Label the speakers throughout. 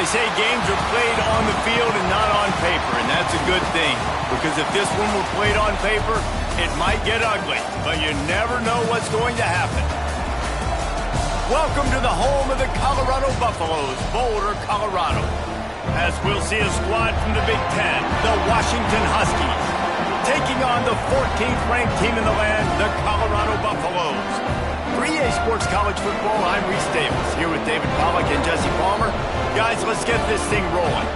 Speaker 1: say games are played on the field and not on paper, and that's a good thing. Because if this one were played on paper, it might get ugly, but you never know what's going to happen. Welcome to the home of the Colorado Buffaloes, Boulder, Colorado. As we'll see a squad from the Big Ten, the Washington Huskies, taking on the 14th ranked team in the land, the Colorado Buffaloes. For EA Sports College Football, I'm Reese Davis, here with David Pollack and Jesse Palmer. Guys, let's get this thing rolling.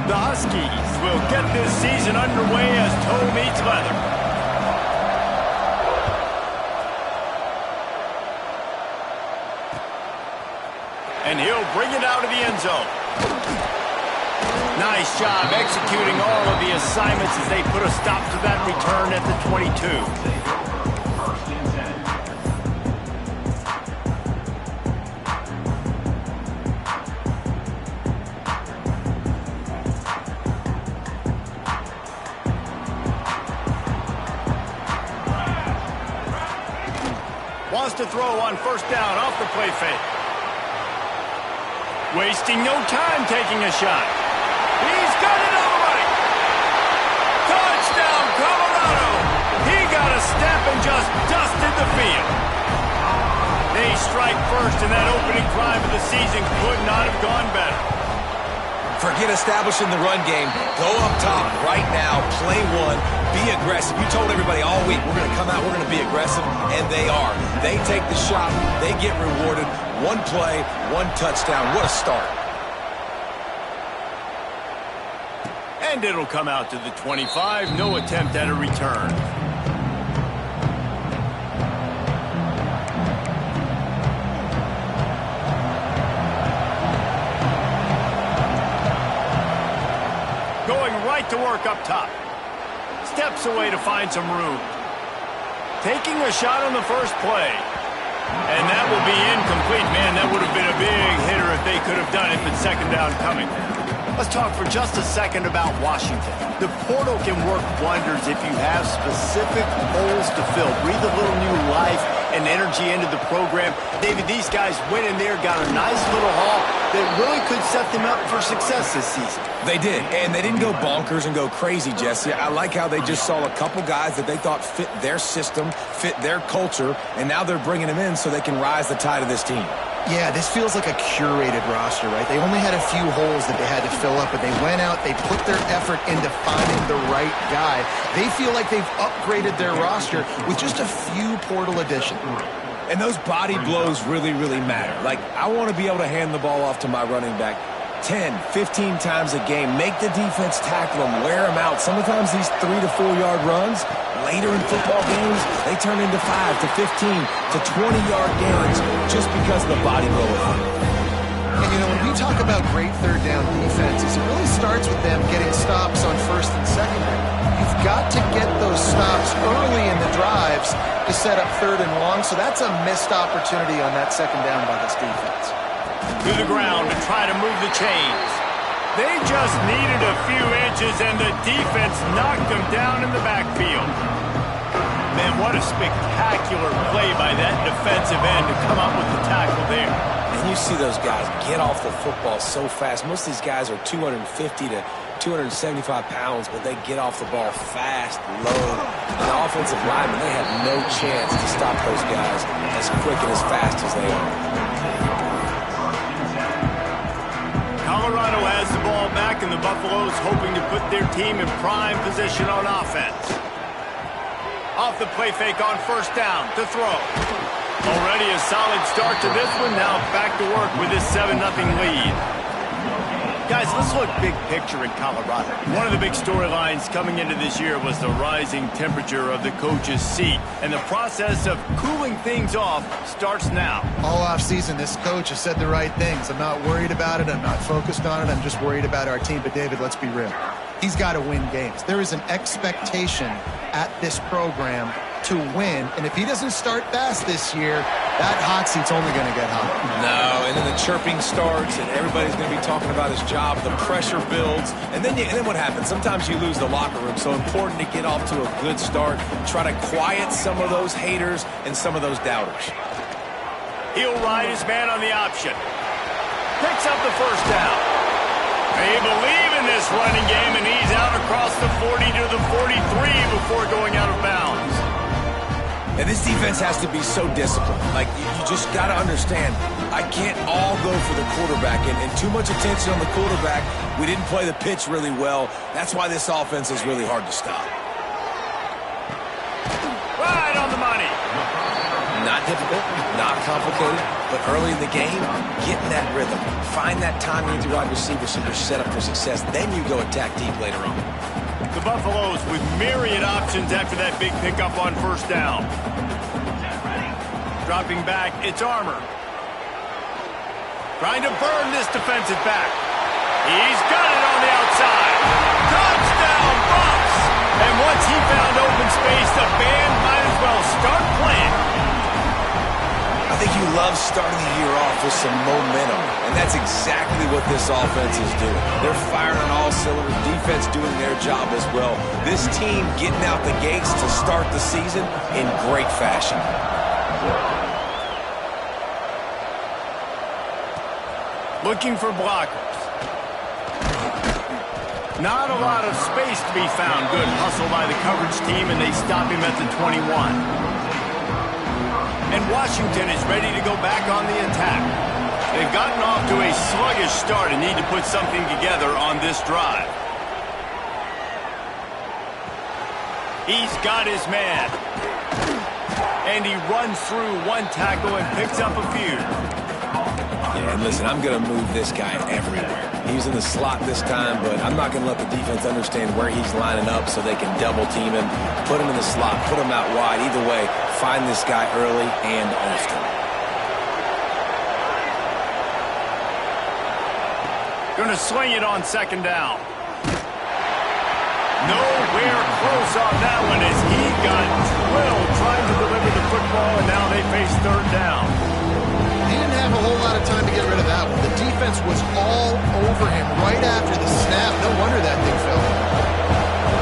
Speaker 1: The Huskies will get this season underway as toe meets leather. And he'll bring it out of the end zone. Nice job executing all of the assignments as they put a stop to that return at the 22. Wants to throw on first down off the play fake. Wasting no time taking a shot. He's got it all right. Touchdown, Colorado. He got a step and just dusted the field. They strike first, and that opening drive of the season could not have gone better.
Speaker 2: Forget establishing the run game. Go up top right now. Play one. Be aggressive. You told everybody all week, we're going to come out, we're going to be aggressive, and they are. They take the shot. They get rewarded. One play, one touchdown. What a start.
Speaker 1: And it'll come out to the 25. No attempt at a return. Going right to work up top. Steps away to find some room. Taking a shot on the first play. And that will be incomplete. Man, that would have been a big hitter if they could have done it, but second down coming. Let's talk for just a second about Washington. The portal can work wonders if you have specific holes to fill. Breathe a little new life and energy into the program. David, these guys went in there, got a nice little haul that really could set them up for success this season.
Speaker 2: They did, and they didn't go bonkers and go crazy, Jesse. I like how they just saw a couple guys that they thought fit their system, fit their culture, and now they're bringing them in so they can rise the tide of this team.
Speaker 3: Yeah, this feels like a curated roster, right? They only had a few holes that they had to fill up, but they went out, they put their effort into finding the right guy. They feel like they've upgraded their roster with just a few portal additions.
Speaker 2: And those body blows really, really matter. Like, I want to be able to hand the ball off to my running back 10, 15 times a game. Make the defense tackle them, wear them out. Sometimes these 3 to 4 yard runs, later in football games, they turn into 5 to 15 to 20-yard gains just because of the body blow.
Speaker 3: And, you know, when we talk about great third down defenses, it really starts with them getting stops on first and second down. You've got to get those stops early in the drives to set up third and long, so that's a missed opportunity on that second down by this defense.
Speaker 1: To the ground to try to move the chains. They just needed a few inches, and the defense knocked them down in the backfield. Man, what a spectacular play by that defensive end to come up with the tackle there.
Speaker 2: And you see those guys get off the football so fast. Most of these guys are 250 to 275 pounds, but they get off the ball fast, low. And the offensive linemen, they have no chance to stop those guys as quick and as fast as they are.
Speaker 1: Colorado has the ball back, and the Buffaloes hoping to put their team in prime position on offense. Off the play fake on first down to throw. Already a solid start to this one. Now back to work with this 7-0 lead. Guys, let's look big picture in Colorado. One of the big storylines coming into this year was the rising temperature of the coach's seat. And the process of cooling things off starts now.
Speaker 3: All offseason, this coach has said the right things. I'm not worried about it. I'm not focused on it. I'm just worried about our team. But, David, let's be real. He's got to win games. There is an expectation at this program to win, and if he doesn't start fast this year, that hot seat's only going to get hot.
Speaker 2: No, and then the chirping starts, and everybody's going to be talking about his job. The pressure builds, and then what happens? Sometimes you lose the locker room, so important to get off to a good start. Try to quiet some of those haters and some of those doubters.
Speaker 1: He'll ride his man on the option. Picks up the first down. They believe in this running game, and he's out across the 40 to the 43 before going out of bounds.
Speaker 2: And this defense has to be so disciplined. Like, you just got to understand, I can't all go for the quarterback, and too much attention on the quarterback. We didn't play the pitch really well. That's why this offense is really hard to stop.
Speaker 1: Right on the money.
Speaker 2: Not difficult, not complicated, but early in the game, get in that rhythm. Find that timing with your wide receiver so you're set up for success. Then you go attack deep later on.
Speaker 1: The Buffaloes with myriad options after that big pickup on first down. Dropping back, it's Armour. Trying to burn this defensive back. He's got it on the outside. Touchdown, Bucs! And once he found open space, the band might as well start playing.
Speaker 2: I think you love starting the year off with some momentum, and that's exactly what this offense is doing. They're firing on all cylinders, defense doing their job as well. This team getting out the gates to start the season in great fashion.
Speaker 1: Looking for blockers. Not a lot of space to be found. Good hustle by the coverage team, and they stop him at the 21. And Washington is ready to go back on the attack. They've gotten off to a sluggish start and need to put something together on this drive. He's got his man. And he runs through one tackle and picks up a few.
Speaker 2: Yeah, and listen, I'm going to move this guy everywhere. He's in the slot this time, but I'm not going to let the defense understand where he's lining up so they can double team him, put him in the slot, put him out wide. Either way, find this guy early and often.
Speaker 1: Going to swing it on second down. Nowhere close on that one as he got drilled trying to deliver the football, and now they face third down.
Speaker 3: He didn't have a whole lot of time to get rid of that one. The defense was all over him right after the snap. No wonder that thing fell.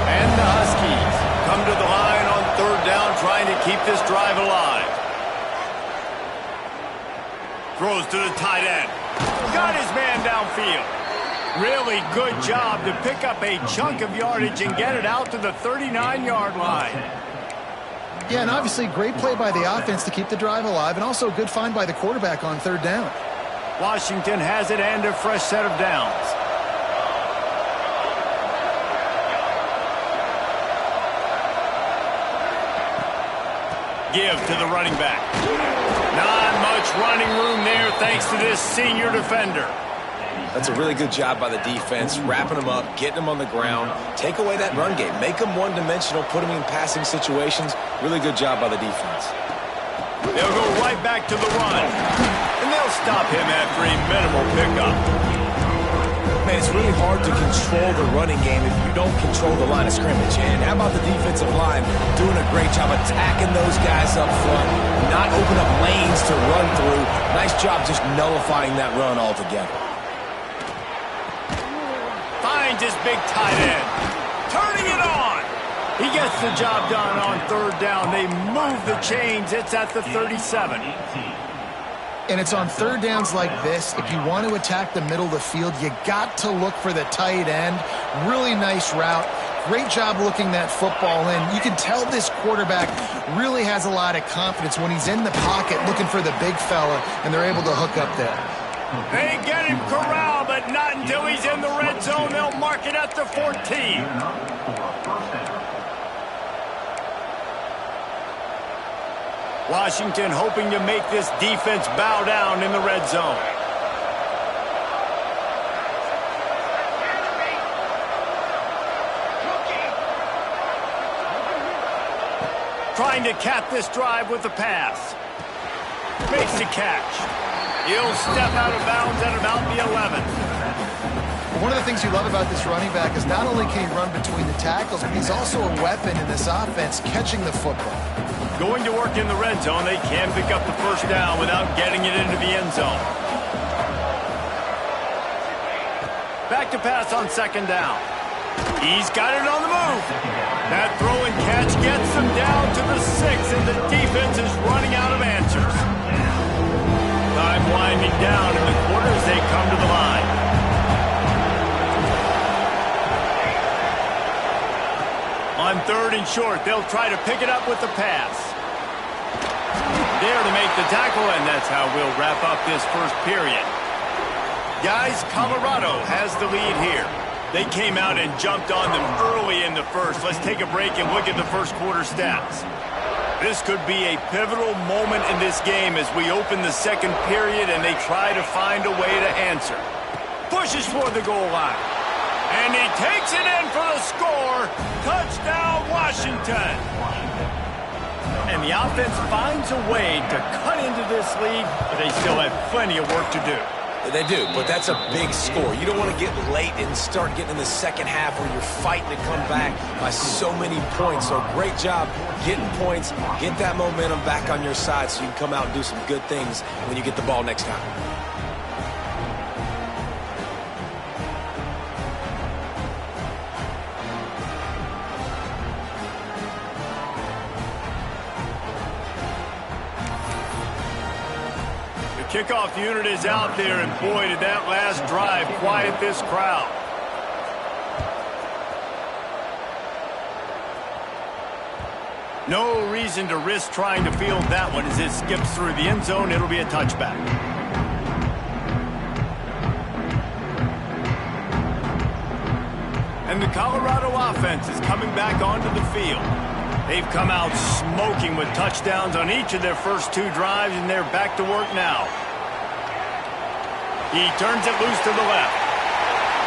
Speaker 1: And the Huskies come to the line on third down, trying to keep this drive alive. Throws to the tight end. Got his man downfield. Really good job to pick up a chunk of yardage and get it out to the 39-yard line.
Speaker 3: Yeah, and obviously great play by the offense to keep the drive alive, and also a good find by the quarterback on third down.
Speaker 1: Washington has it and a fresh set of downs. Give to the running back. Not much running room there thanks to this senior defender.
Speaker 2: That's a really good job by the defense, wrapping them up, getting them on the ground, take away that run game, make them one-dimensional, put them in passing situations. Really good job by the defense.
Speaker 1: They'll go right back to the run, and they'll stop him after a minimal pickup.
Speaker 2: Man, it's really hard to control the running game if you don't control the line of scrimmage. And how about the defensive line doing a great job attacking those guys up front, not open up lanes to run through. Nice job just nullifying that run altogether.
Speaker 1: Finds his big tight end. Turning it on. He gets the job done on third down. They move the chains. It's at the 37.
Speaker 3: And it's on third downs like this. If you want to attack the middle of the field, you got to look for the tight end. Really nice route. Great job looking that football in. You can tell this quarterback really has a lot of confidence when he's in the pocket looking for the big fella, and they're able to hook up there.
Speaker 1: They get him corralled, but not until he's in the red zone. They'll mark it at the 14. Washington hoping to make this defense bow down in the red zone. Trying to cap this drive with the pass. Makes the catch. He'll step out of bounds at about the 11.
Speaker 3: One of the things you love about this running back is not only can he run between the tackles, but he's also a weapon in this offense catching the football.
Speaker 1: Going to work in the red zone, they can pick up the first down without getting it into the end zone. Back to pass on second down. He's got it on the move. That throw and catch gets them down to the 6, and the defense is running out of answers. Time winding down in the quarter as they come to the line. On third and short, they'll try to pick it up with the pass. There to make the tackle, and that's how we'll wrap up this first period. Guys, Colorado has the lead here. They came out and jumped on them early in the first. Let's take a break and look at the first quarter stats. This could be a pivotal moment in this game as we open the second period and they try to find a way to answer. Pushes for the goal line. And he takes it in for the score. Touchdown, Washington. And the offense finds a way to cut into this lead, but they still have plenty of work to do.
Speaker 2: They do, but that's a big score. You don't want to get late and start getting in the second half where you're fighting to come back by so many points. So great job getting points, get that momentum back on your side so you can come out and do some good things when you get the ball next time.
Speaker 1: Kickoff unit is out there, and boy, did that last drive quiet this crowd. No reason to risk trying to field that one as it skips through the end zone. It'll be a touchback. And the Colorado offense is coming back onto the field. They've come out smoking with touchdowns on each of their first 2 drives, and they're back to work now. He turns it loose to the left.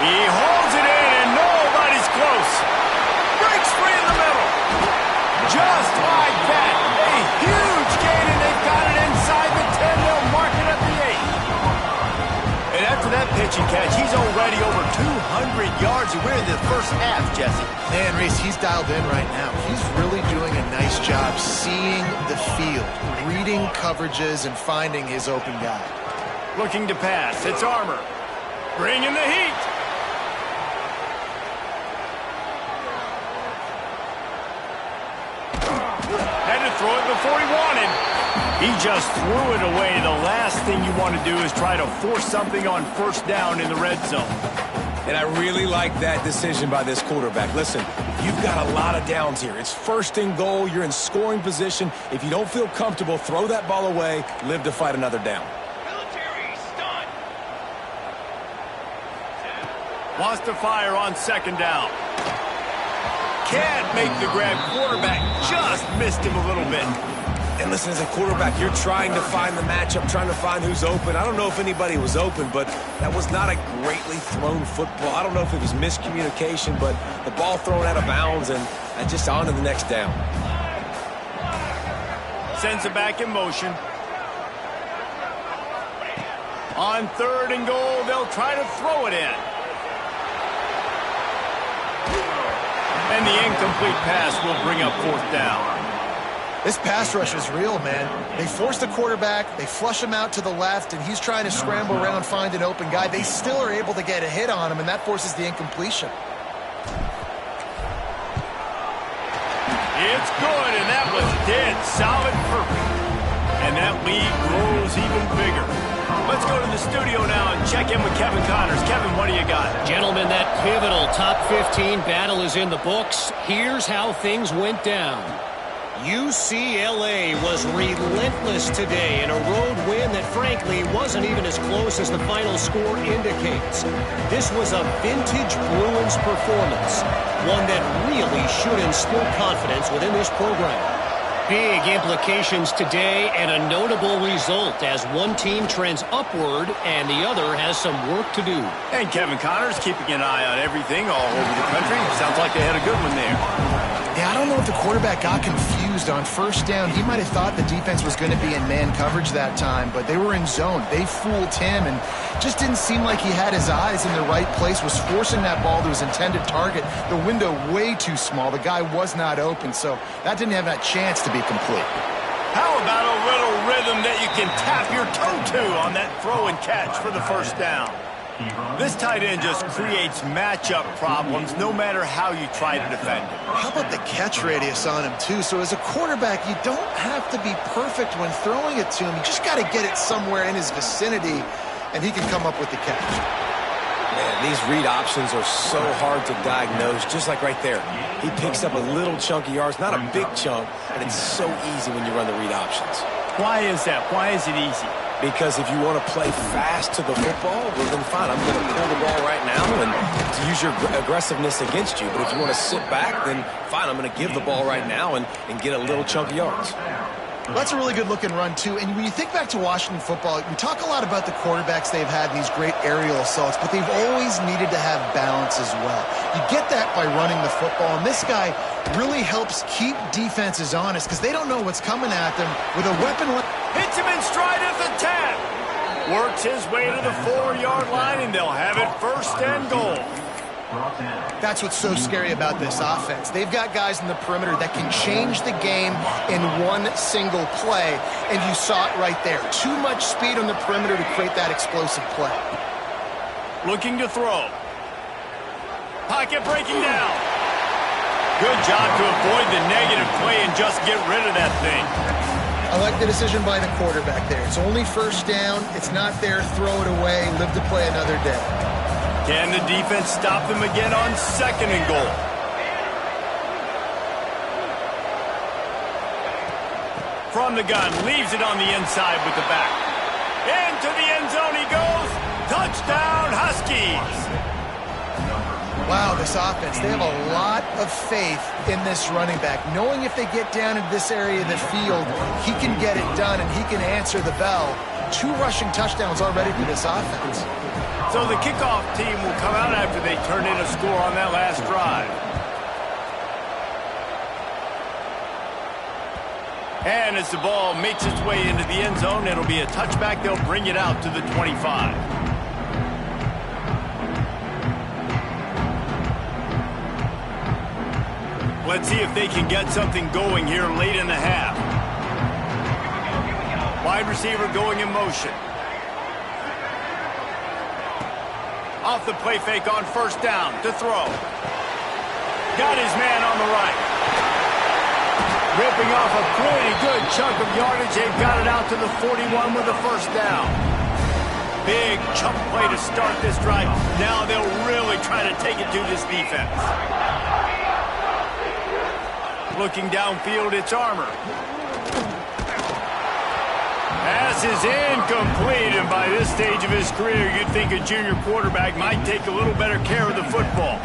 Speaker 1: He holds it in, and nobody's close. Breaks free in the middle. Just like that. A huge gain, and they've got it inside the 10. They'll mark it at the 8. And after that pitch and catch, he's already over 200 yards, and we're in the first half, Jesse.
Speaker 3: Man, Reese, he's dialed in right now. He's really doing a nice job seeing the field, reading coverages, and finding his open guy.
Speaker 1: Looking to pass. It's Armour. Bringing the heat. Had to throw it before he wanted. He just threw it away. The last thing you want to do is try to force something on first down in the red zone.
Speaker 2: And I really like that decision by this quarterback. Listen, you've got a lot of downs here. It's first and goal. You're in scoring position. If you don't feel comfortable, throw that ball away. Live to fight another down.
Speaker 1: Wants to fire on second down. Can't make the grab. Quarterback just missed him a little bit.
Speaker 2: And listen, as a quarterback, you're trying to find the matchup, trying to find who's open. I don't know if anybody was open, but that was not a greatly thrown football. I don't know if it was miscommunication, but the ball thrown out of bounds and just on to the next down.
Speaker 1: Sends it back in motion. On third and goal, they'll try to throw it in. And the incomplete pass will bring up fourth down.
Speaker 3: This pass rush is real, man. They force the quarterback, they flush him out to the left, and he's trying to scramble around, find an open guy. They still are able to get a hit on him, and that forces the incompletion.
Speaker 1: It's good, and that was dead solid perfect. And that lead grows even bigger. Let's go to the studio now and check in with Kevin Connors. Kevin, what do you got?
Speaker 4: Gentlemen, that pivotal top 15 battle is in the books. Here's how things went down. UCLA was relentless today in a road win that frankly wasn't even as close as the final score indicates. This was a vintage Bruins performance, one that really should instill confidence within this program. Big implications today and a notable result as one team trends upward and the other has some work to do.
Speaker 1: And Kevin Connors keeping an eye on everything all over the country. Sounds like they had a good one there.
Speaker 3: Yeah, I don't know if the quarterback got confused confused on first down. He might have thought the defense was going to be in man coverage that time, but they were in zone. They fooled him and just didn't seem like he had his eyes in the right place, was forcing that ball to his intended target. The window way too small. The guy was not open, so that didn't have that chance to be complete.
Speaker 1: How about a little rhythm that you can tap your toe to on that throw and catch for the first down? This tight end just creates matchup problems no matter how you try to defend him.
Speaker 3: How about the catch radius on him, too? So as a quarterback, you don't have to be perfect when throwing it to him. You just got to get it somewhere in his vicinity, and he can come up with the catch.
Speaker 2: Man, these read options are so hard to diagnose, just like right there. He picks up a little chunk of yards, not a big chunk, and it's so easy when you run the read options.
Speaker 1: Why is that? Why is it easy?
Speaker 2: Because if you want to play fast to the football, well, then fine, I'm going to pull the ball right now and to use your aggressiveness against you. But if you want to sit back, then fine, I'm going to give the ball right now and get a little chunk of yards.
Speaker 3: Well, that's a really good-looking run, too. And when you think back to Washington football, we talk a lot about the quarterbacks they've had in these great aerial assaults, but they've always needed to have balance as well. You get that by running the football, and this guy really helps keep defenses honest because they don't know what's coming at them with a weapon.
Speaker 1: Hits him in stride at the 10. Works his way to the 4-yard line, and they'll have it first and goal.
Speaker 3: That's what's so scary about this offense. They've got guys in the perimeter that can change the game in one single play, and you saw it right there. Too much speed on the perimeter to create that explosive play.
Speaker 1: Looking to throw. Pocket breaking down. Good job to avoid the negative play and just get rid of that thing.
Speaker 3: I like the decision by the quarterback there. It's only first down. It's not there. Throw it away. Live to play another day.
Speaker 1: Can the defense stop them again on second and goal? From the gun, leaves it on the inside with the back. Into the end zone he goes. Touchdown, Huskies.
Speaker 3: Wow, this offense, they have a lot of faith in this running back. Knowing if they get down into this area of the field, he can get it done and he can answer the bell. 2 rushing touchdowns already for this offense.
Speaker 1: So the kickoff team will come out after they turn in a score on that last drive. And as the ball makes its way into the end zone, it'll be a touchback. They'll bring it out to the 25. Let's see if they can get something going here late in the half. Wide receiver going in motion. Off the play fake on first down to throw. Got his man on the right. Ripping off a pretty good chunk of yardage. They've got it out to the 41 with the first down. Big chunk play to start this drive. Now they'll really try to take it to this defense. Looking downfield, it's Armour. Pass is incomplete, and by this stage of his career, you'd think a junior quarterback might take a little better care of the football.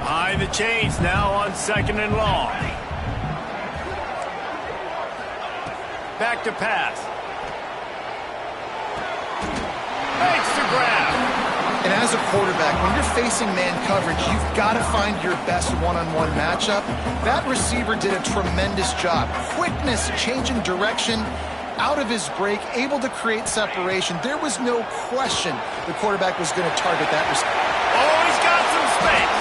Speaker 1: Behind the chains now on second and long. Back to pass. Makes the grab.
Speaker 3: And as a quarterback, when you're facing man coverage, you've got to find your best one-on-one matchup. That receiver did a tremendous job. Quickness, changing direction, out of his break, able to create separation. There was no question the quarterback was going to target that receiver.
Speaker 1: Oh, he's got some space.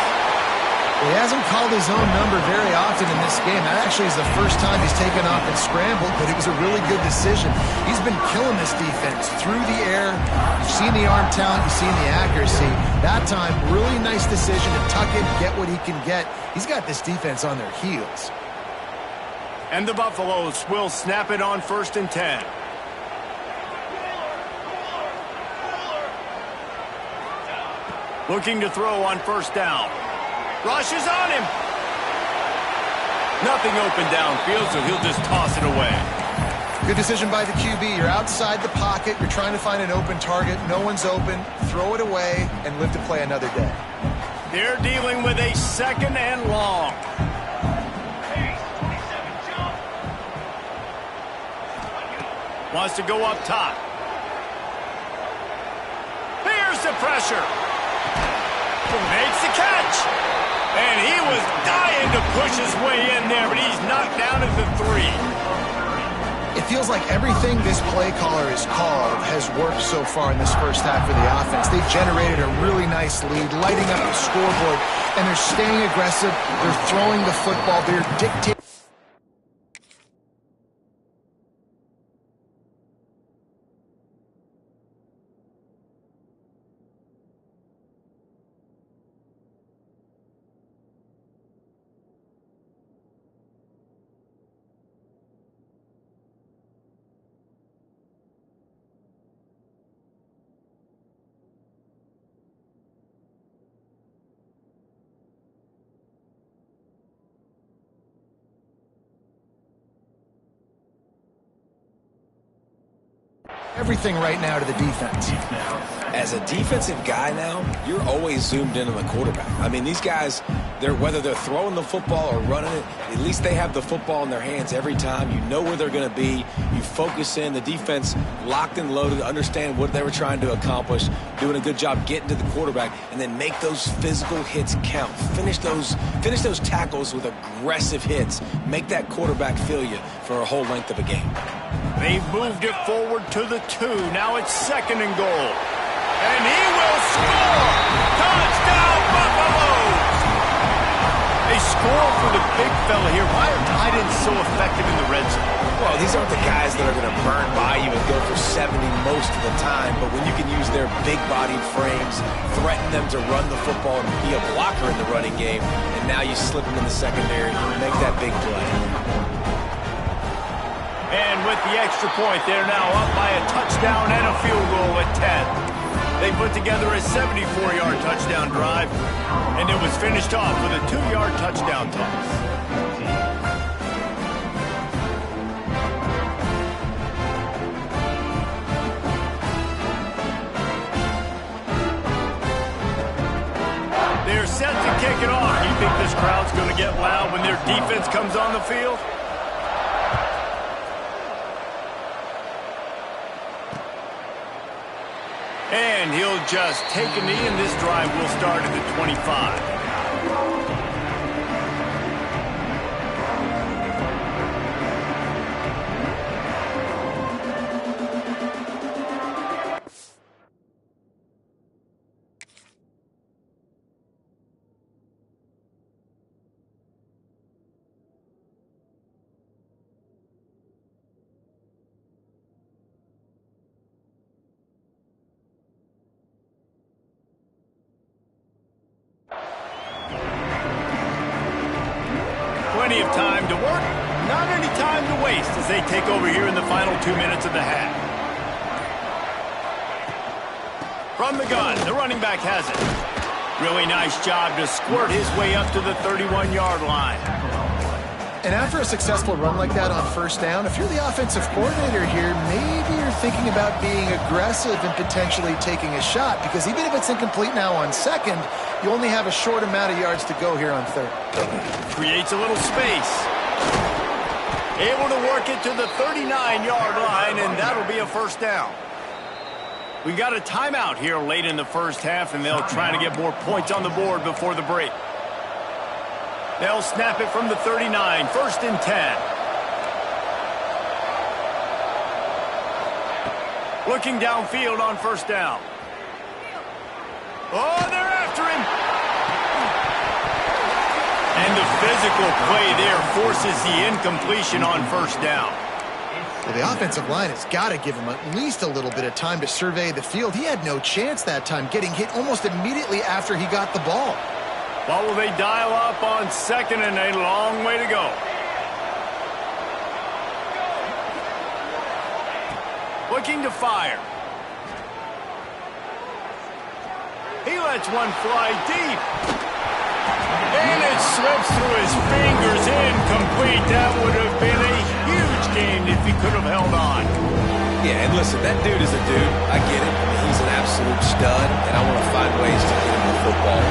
Speaker 3: He hasn't called his own number very often in this game. That actually is the first time he's taken off and scrambled, but it was a really good decision. He's been killing this defense through the air. You've seen the arm talent, you've seen the accuracy. That time, really nice decision to tuck it, get what he can get. He's got this defense on their heels.
Speaker 1: And the Buffaloes will snap it on first and 10. Looking to throw on first down. Rushes on him. Nothing open downfield, so he'll just toss it away.
Speaker 3: Good decision by the QB. You're outside the pocket. You're trying to find an open target. No one's open. Throw it away and live to play another day.
Speaker 1: They're dealing with a second and long. Wants to go up top. Here's the pressure. Makes the catch. And he was dying to push his way in there, but he's knocked down at the 3.
Speaker 3: It feels like everything this play caller has called has worked so far in this first half of the offense. They've generated a really nice lead, lighting up the scoreboard, and they're staying aggressive. They're throwing the football. They're dictating. Everything right now to the defense.
Speaker 2: As a defensive guy now, you're always zoomed in on the quarterback. I mean, these guys, whether they're throwing the football or running it, at least they have the football in their hands every time. You know where they're going to be. You focus in. The defense locked and loaded, understand what they were trying to accomplish, doing a good job getting to the quarterback, and then make those physical hits count. Finish those tackles with aggressive hits. Make that quarterback feel you for a whole length of a game.
Speaker 1: They've moved it forward to the 2. Now it's 2nd and goal. And he will score! Touchdown, Buffaloes! They score for the big fella here. Why are tight ends so effective in the red zone?
Speaker 2: Well, these aren't the guys that are going to burn by you and go for 70 most of the time, but when you can use their big-bodied frames, threaten them to run the football and be a blocker in the running game, and now you slip them in the secondary, make that big play.
Speaker 1: And with the extra point, they're now up by a touchdown and a field goal at 10. They put together a 74-yard touchdown drive, and it was finished off with a 2-yard touchdown toss. They're set to kick it off. Do you think this crowd's going to get loud when their defense comes on the field? And he'll just take a knee, and this drive will start at the 25. Plenty of time to work, not any time to waste as they take over here in the final 2 minutes of the half. From the gun, the running back has it. Really nice job to squirt his way up to the 31-yard line.
Speaker 3: And after a successful run like that on first down, if you're the offensive coordinator here, maybe you're thinking about being aggressive and potentially taking a shot, because even if it's incomplete now on second, you only have a short amount of yards to go here on third.
Speaker 1: Creates a little space. Able to work it to the 39-yard line, and that'll be a first down. We got a timeout here late in the first half, and they'll try to get more points on the board before the break. They'll snap it from the 39, 1st and 10. Looking downfield on first down. Oh, they're after him. And the physical play there forces the incompletion on first down.
Speaker 3: Well, the offensive line has got to give him at least a little bit of time to survey the field. He had no chance that time, getting hit almost immediately after he got the ball.
Speaker 1: What will they dial up on second, and a long way to go. Looking to fire. He lets one fly deep. And it slips through his fingers, incomplete. That would have been a huge game if he could have held on.
Speaker 2: Yeah, and listen, that dude is a dude. I get it. I mean, he's an absolute stud, and I want to find ways to get him the football.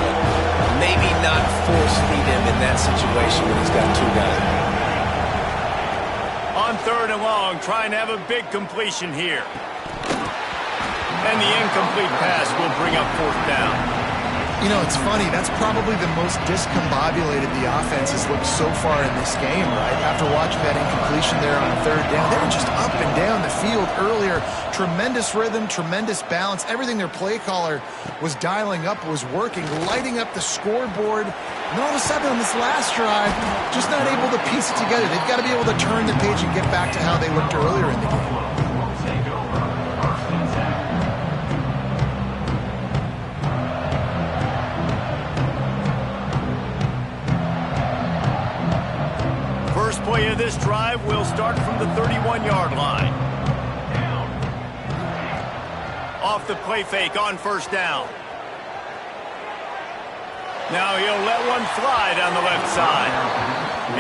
Speaker 2: But maybe not force feed him in that situation when he's got 2 guys.
Speaker 1: On 3rd and long, trying to have a big completion here. And the incomplete pass will bring up 4th down.
Speaker 3: You know, it's funny. That's probably the most discombobulated the offense has looked so far in this game, right? After watching that incompletion there on third down, they were just up and down the field earlier. Tremendous rhythm, tremendous balance. Everything their play caller was dialing up was working, lighting up the scoreboard. And all of a sudden on this last drive, just not able to piece it together. They've got to be able to turn the page and get back to how they looked earlier in the game.
Speaker 1: First play of this drive will start from the 31-yard line. Off the play fake on first down. Now he'll let one fly down the left side.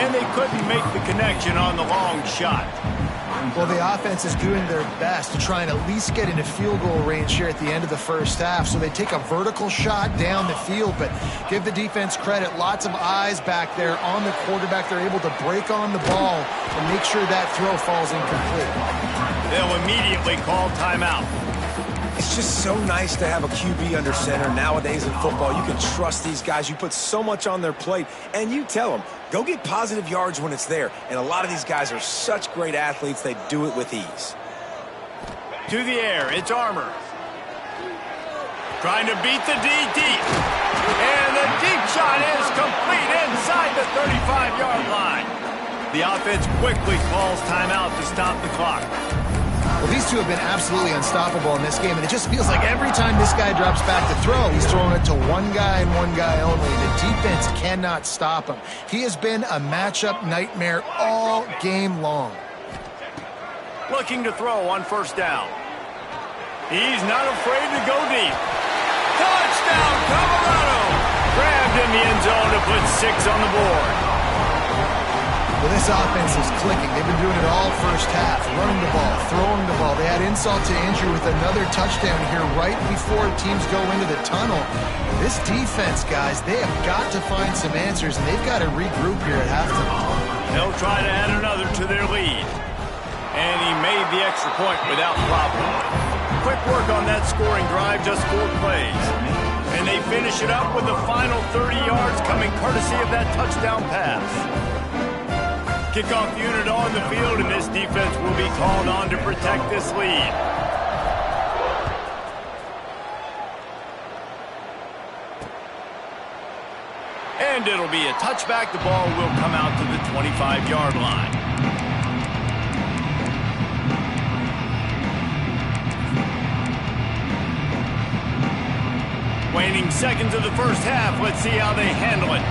Speaker 1: And they couldn't make the connection on the long shot.
Speaker 3: Well, the offense is doing their best to try and at least get into field goal range here at the end of the first half. So they take a vertical shot down the field, but give the defense credit. Lots of eyes back there on the quarterback. They're able to break on the ball and make sure that throw falls incomplete.
Speaker 1: They'll immediately call timeout.
Speaker 2: It's just so nice to have a QB under center. Nowadays in football, you can trust these guys. You put so much on their plate, and you tell them, go get positive yards when it's there. And a lot of these guys are such great athletes, they do it with ease.
Speaker 1: To the air, it's Armour. Trying to beat the D deep. And the deep shot is complete inside the 35-yard line. The offense quickly calls timeout to stop the clock.
Speaker 3: Well, these two have been absolutely unstoppable in this game, and it just feels like every time this guy drops back to throw, he's throwing it to one guy and one guy only. The defense cannot stop him. He has been a matchup nightmare all game long.
Speaker 1: Looking to throw on first down. He's not afraid to go deep. Touchdown, Colorado! Grabbed in the end zone to put 6 on the board.
Speaker 3: Well, this offense is clicking. They've been doing it all first half, running the ball, throwing the ball. They had insult to injury with another touchdown here right before teams go into the tunnel. This defense, guys, they have got to find some answers, and they've got to regroup here at halftime.
Speaker 1: They'll try to add another to their lead. And he made the extra point without problem. Quick work on that scoring drive, just 4 plays. And they finish it up with the final 30 yards coming courtesy of that touchdown pass. Kickoff unit on the field, and this defense will be called on to protect this lead. And it'll be a touchback. The ball will come out to the 25-yard line. Waning seconds of the first half. Let's see how they handle it.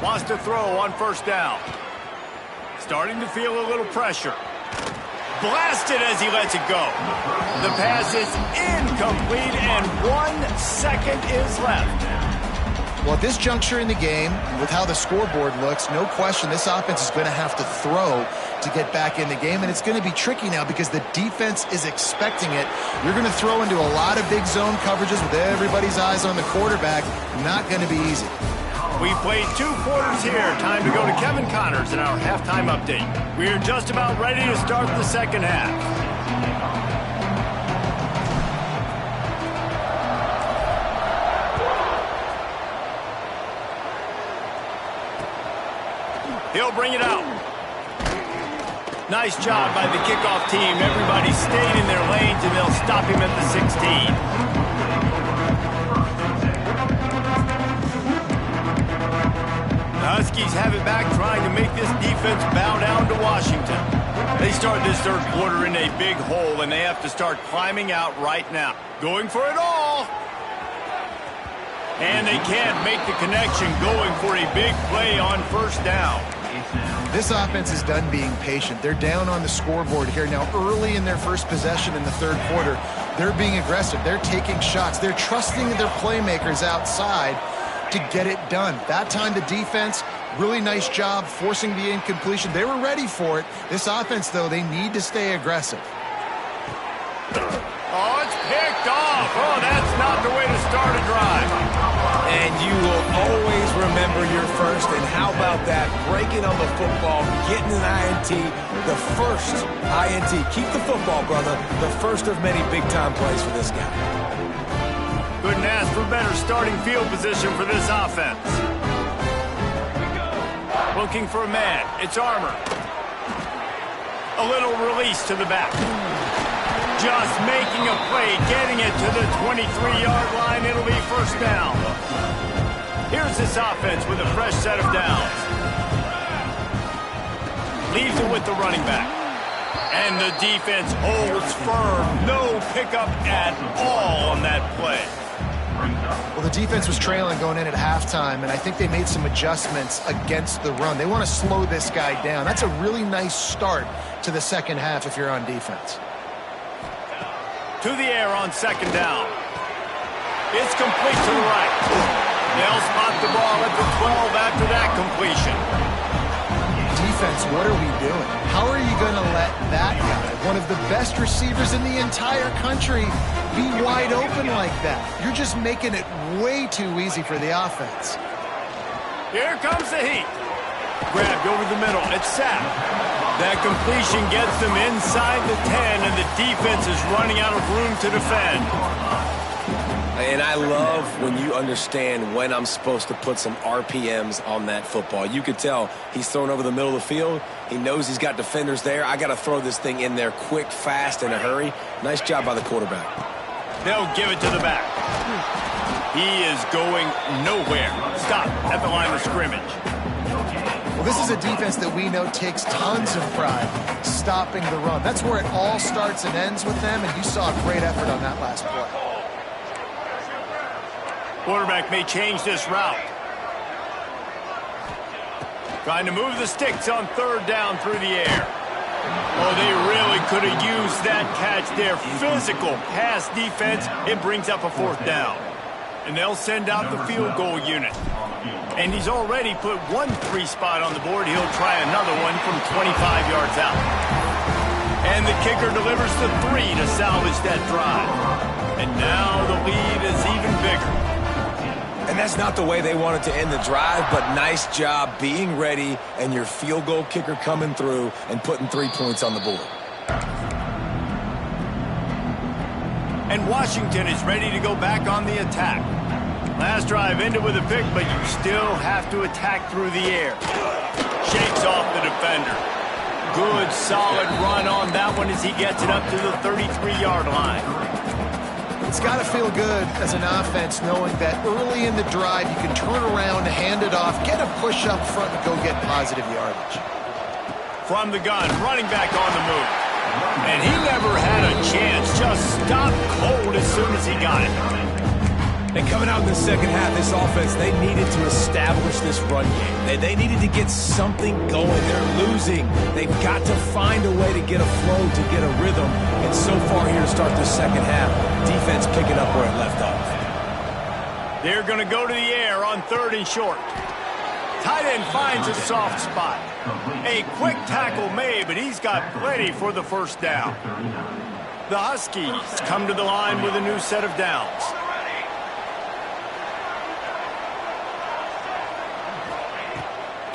Speaker 1: Wants to throw on first down. Starting to feel a little pressure. Blasted as he lets it go. The pass is incomplete, and 1 second is left.
Speaker 3: Well, at this juncture in the game, with how the scoreboard looks, no question this offense is going to have to throw to get back in the game, and it's going to be tricky now because the defense is expecting it. You're going to throw into a lot of big zone coverages with everybody's eyes on the quarterback. Not going to be easy.
Speaker 1: We've played 2 quarters here. Time to go to Kevin Connors in our halftime update. We're just about ready to start the second half. He'll bring it out. Nice job by the kickoff team. Everybody stayed in their lanes, and they'll stop him at the 16. Huskies have it back, trying to make this defense bow down to Washington. They start this third quarter in a big hole, and they have to start climbing out right now. Going for it all. And they can't make the connection, going for a big play on first down.
Speaker 3: This offense is done being patient. They're down on the scoreboard here. Now, early in their first possession in the third quarter, they're being aggressive. They're taking shots. They're trusting their playmakers outside to get it done. That time the defense, really nice job forcing the incompletion. They were ready for it. This offense, though, they need to stay aggressive.
Speaker 1: Oh, it's picked off. Oh, that's not the way to start a drive.
Speaker 2: And you will always remember your first. And how about that? Breaking on the football, getting an INT, the first INT. Keep the football, brother. The first of many big-time plays for this guy.
Speaker 1: Couldn't ask for better starting field position for this offense. Looking for a man. It's Armour. A little release to the back. Just making a play, getting it to the 23-yard line. It'll be first down. Here's this offense with a fresh set of downs. Leaves it with the running back. And the defense holds firm. No pickup at all on that play.
Speaker 3: Well, the defense was trailing going in at halftime, and I think they made some adjustments against the run. They want to slow this guy down. That's a really nice start to the second half if you're on defense.
Speaker 1: To the air on second down. It's complete to the right. They'll spot the ball at the 12 after that completion.
Speaker 3: Defense, what are we doing? How are you going to let that guy, one of the best receivers in the entire country, be wide open like that? You're just making it way too easy for the offense.
Speaker 1: Here comes the heat. Grabbed over the middle. It's Sapp. That completion gets them inside the 10, and the defense is running out of room to defend.
Speaker 2: And I love when you understand when I'm supposed to put some RPMs on that football. You could tell he's thrown over the middle of the field. He knows he's got defenders there. I got to throw this thing in there quick, fast, in a hurry. Nice job by the quarterback.
Speaker 1: They'll give it to the back. He is going nowhere. Stop at the line of scrimmage.
Speaker 3: Well, this is a defense that we know takes tons of pride stopping the run. That's where it all starts and ends with them, and you saw a great effort on that last play.
Speaker 1: Quarterback may change this route. Trying to move the sticks on third down through the air. Oh, they really could have used that catch there. Physical pass defense. It brings up a fourth down. And they'll send out the field goal unit. And he's already put one free spot on the board. He'll try another one from 25 yards out. And the kicker delivers the 3 to salvage that drive. And now the lead is even bigger.
Speaker 2: And that's not the way they wanted to end the drive, but nice job being ready and your field goal kicker coming through and putting 3 points on the board.
Speaker 1: And Washington is ready to go back on the attack. Last drive ended with a pick, but you still have to attack through the air. Shakes off the defender. Good, solid run on that one as he gets it up to the 33-yard line.
Speaker 3: It's got to feel good as an offense knowing that early in the drive you can turn around, hand it off, get a push up front, and go get positive yardage.
Speaker 1: From the gun, running back on the move. And he never had a chance, just stopped cold as soon as he got it.
Speaker 2: And coming out in the second half, this offense, they needed to establish this run game. They needed to get something going. They're losing. They've got to find a way to get a flow, to get a rhythm. And so far here to start this second half, defense picking up where it left off.
Speaker 1: They're going to go to the air on third and short. Tight end finds a soft spot. A quick tackle made, but he's got plenty for the first down. The Huskies come to the line with a new set of downs.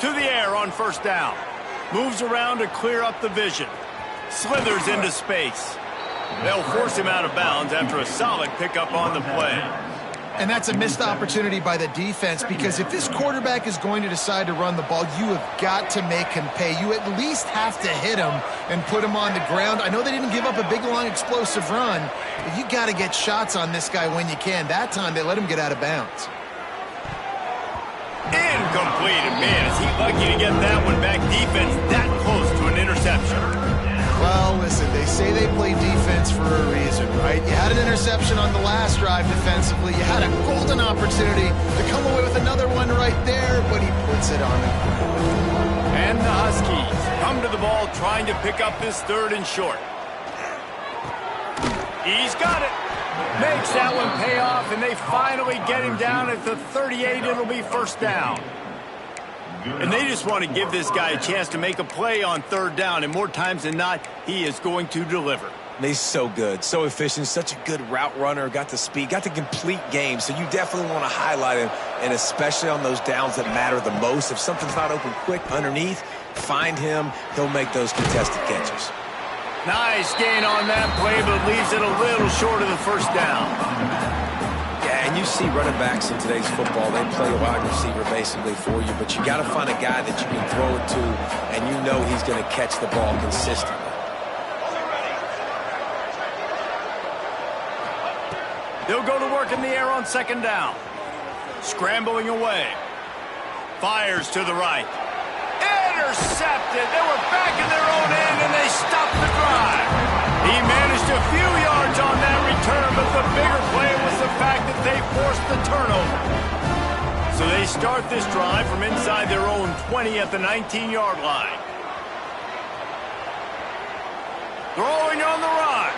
Speaker 1: To the air on first down. Moves around to clear up the vision. Slithers into space. They'll force him out of bounds after a solid pickup on the play.
Speaker 3: And that's a missed opportunity by the defense, because if this quarterback is going to decide to run the ball, you have got to make him pay. You at least have to hit him and put him on the ground. I know they didn't give up a big, long, explosive run, but you got to get shots on this guy when you can. That time they let him get out of bounds.
Speaker 1: Incomplete. And man, is he lucky to get that one back. Defense that close to an interception.
Speaker 3: Well, listen, they say they play defense for a reason, right? You had an interception on the last drive defensively. You had a golden opportunity to come away with another one right there, but he puts it on the ground.
Speaker 1: And the Huskies come to the ball trying to pick up this third and short. He's got it. Makes that one pay off, and they finally get him down at the 38. It'll be first down. And they just want to give this guy a chance to make a play on third down, and more times than not, he is going to deliver.
Speaker 2: He's so good, so efficient, such a good route runner, got the speed, got the complete game, so you definitely want to highlight him, and especially on those downs that matter the most. If something's not open quick underneath, find him. He'll make those contested catches.
Speaker 1: Nice gain on that play, but leaves it a little short of the first down.
Speaker 2: Yeah, and you see running backs in today's football, they play a wide receiver basically for you, but you got to find a guy that you can throw it to, and you know he's going to catch the ball consistently.
Speaker 1: They'll go to work in the air on second down. Scrambling away. Fires to the right. Intercepted. They were back in their own end, and they stopped the drive. He managed a few yards on that return, but the bigger play was the fact that they forced the turnover. So they start this drive from inside their own 20 at the 19-yard line. Throwing on the run.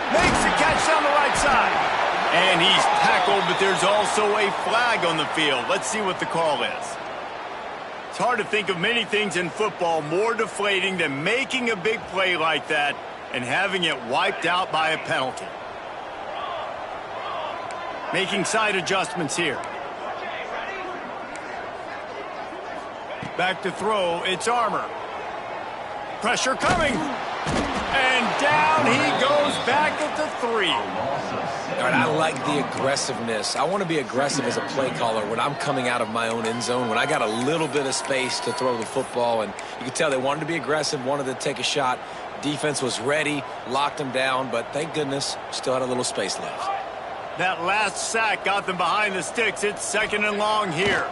Speaker 1: Makes the catch down the right side. And he's tackled, but there's also a flag on the field. Let's see what the call is. It's hard to think of many things in football more deflating than making a big play like that and having it wiped out by a penalty. Making side adjustments here. Back to throw, it's Armour. Pressure coming. And down he goes back at the 3.
Speaker 2: All right, I like the aggressiveness. I want to be aggressive as a play caller when I'm coming out of my own end zone, when I got a little bit of space to throw the football, and you can tell they wanted to be aggressive, wanted to take a shot. Defense was ready, locked them down, but thank goodness, still had a little space left.
Speaker 1: That last sack got them behind the sticks. It's second and long here.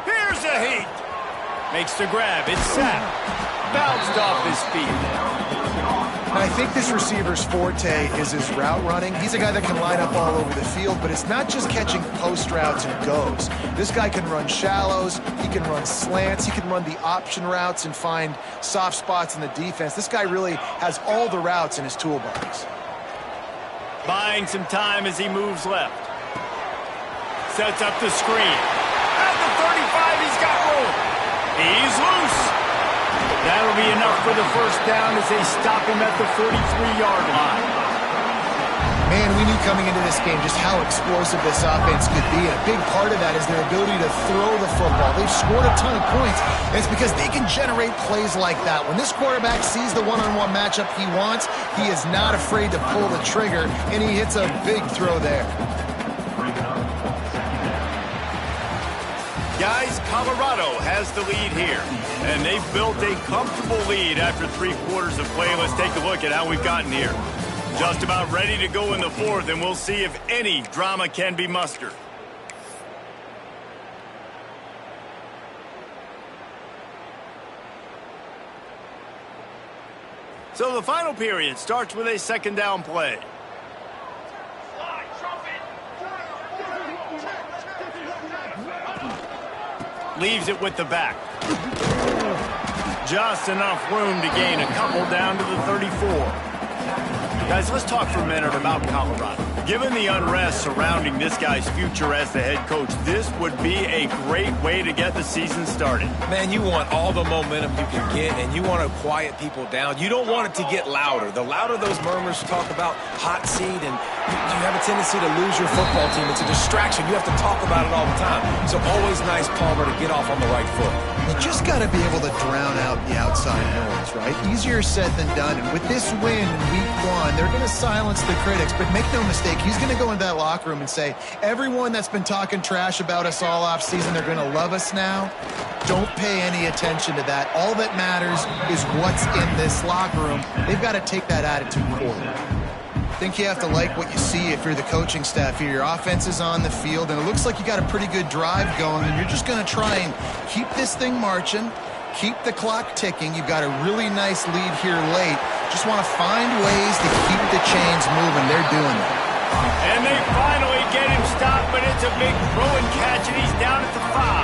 Speaker 1: Here's a heat. Makes the grab. It's sacked. Bounced off his feet.
Speaker 3: I think this receiver's forte is his route running. He's a guy that can line up all over the field, but it's not just catching post routes and goes. This guy can run shallows, he can run slants, he can run the option routes and find soft spots in the defense. This guy really has all the routes in his toolbox.
Speaker 1: Buying some time as he moves left. Sets up the screen. At the 35, he's got room. He's loose. That'll be enough for the first down as they stop him at the 43-yard line.
Speaker 3: Man, we knew coming into this game just how explosive this offense could be. And a big part of that is their ability to throw the football. They've scored a ton of points, and it's because they can generate plays like that. When this quarterback sees the one-on-one matchup he wants, he is not afraid to pull the trigger, and he hits a big throw there.
Speaker 1: Guys, Colorado has the lead here, and they've built a comfortable lead after 3 quarters of play. Let's take a look at how we've gotten here. Just about ready to go in the 4th, and we'll see if any drama can be mustered. So the final period starts with a second down play. Leaves it with the back. Just enough room to gain a couple down to the 34. Guys, let's talk for a minute about Colorado. Given the unrest surrounding this guy's future as the head coach, this would be a great way to get the season started.
Speaker 2: Man, you want all the momentum you can get, and you want to quiet people down. You don't want it to get louder. The louder those murmurs talk about hot seat, and you have a tendency to lose your football team. It's a distraction. You have to talk about it all the time. So always nice, Palmer, to get off on the right foot.
Speaker 3: You just got to be able to drown out the outside noise, right? Easier said than done. And with this win in week 1, they're going to silence the critics. But make no mistake, he's going to go into that locker room and say, everyone that's been talking trash about us all off season, they're going to love us now. Don't pay any attention to that. All that matters is what's in this locker room. They've got to take that attitude forward. I think you have to like what you see if you're the coaching staff here. Your offense is on the field, and it looks like you got a pretty good drive going, and you're just going to try and keep this thing marching, keep the clock ticking. You've got a really nice lead here late. Just want to find ways to keep the chains moving. They're doing it.
Speaker 1: And they finally get him stopped, but it's a big throw and catch, and he's down at the 5.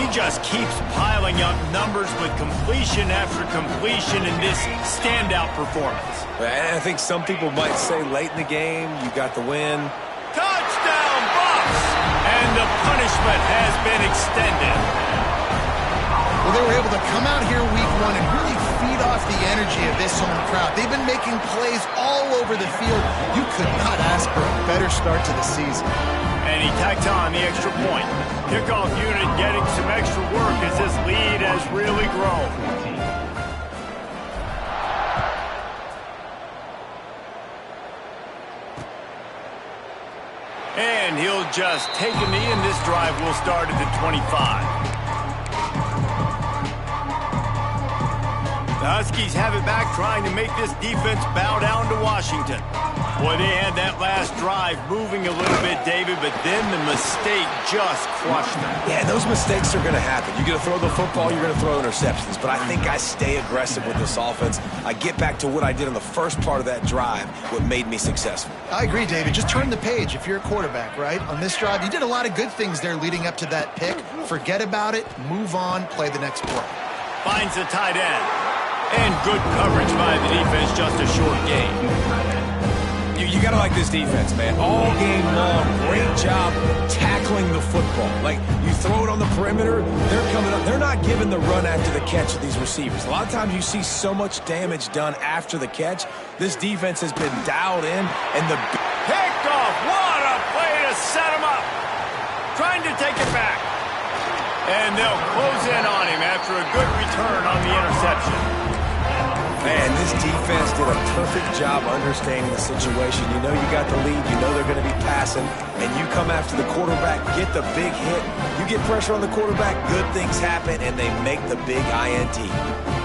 Speaker 1: He just keeps piling up numbers with completion after completion in this standout performance.
Speaker 2: And I think some people might say late in the game, you got the win.
Speaker 1: Touchdown, Bucs! And the punishment has been extended.
Speaker 3: Well, they were able to come out here week one and really feed off the energy of this home crowd. They've been making plays all over the field. You could not ask for a better start to the season.
Speaker 1: And he tacks on the extra point. Kickoff unit getting some extra work as this lead has really grown. And he'll just take a knee, and this drive will start at the 25. The Huskies have it back, trying to make this defense bow down to Washington. Boy, they had that last drive moving a little bit, David, but then the mistake just crushed them.
Speaker 2: Yeah, those mistakes are going to happen. You're going to throw the football, you're going to throw interceptions. But I think I stay aggressive with this offense. I get back to what I did in the first part of that drive, what made me successful.
Speaker 3: I agree, David. Just turn the page if you're a quarterback, right? On this drive, you did a lot of good things there leading up to that pick. Forget about it, move on, play the next play.
Speaker 1: Finds the tight end. And good coverage by the defense, just a short gain.
Speaker 2: You got to like this defense, man. All game long, great job tackling the football. Like, you throw it on the perimeter, they're coming up. They're not giving the run after the catch of these receivers. A lot of times you see so much damage done after the catch. This defense has been dialed in, and the
Speaker 1: picked off. What a play to set him up. Trying to take it back. And they'll close in on him after a good return on the interception.
Speaker 2: Man, this defense did a perfect job understanding the situation. You know you got the lead. You know they're going to be passing. And you come after the quarterback, get the big hit. You get pressure on the quarterback, good things happen, and they make the big INT.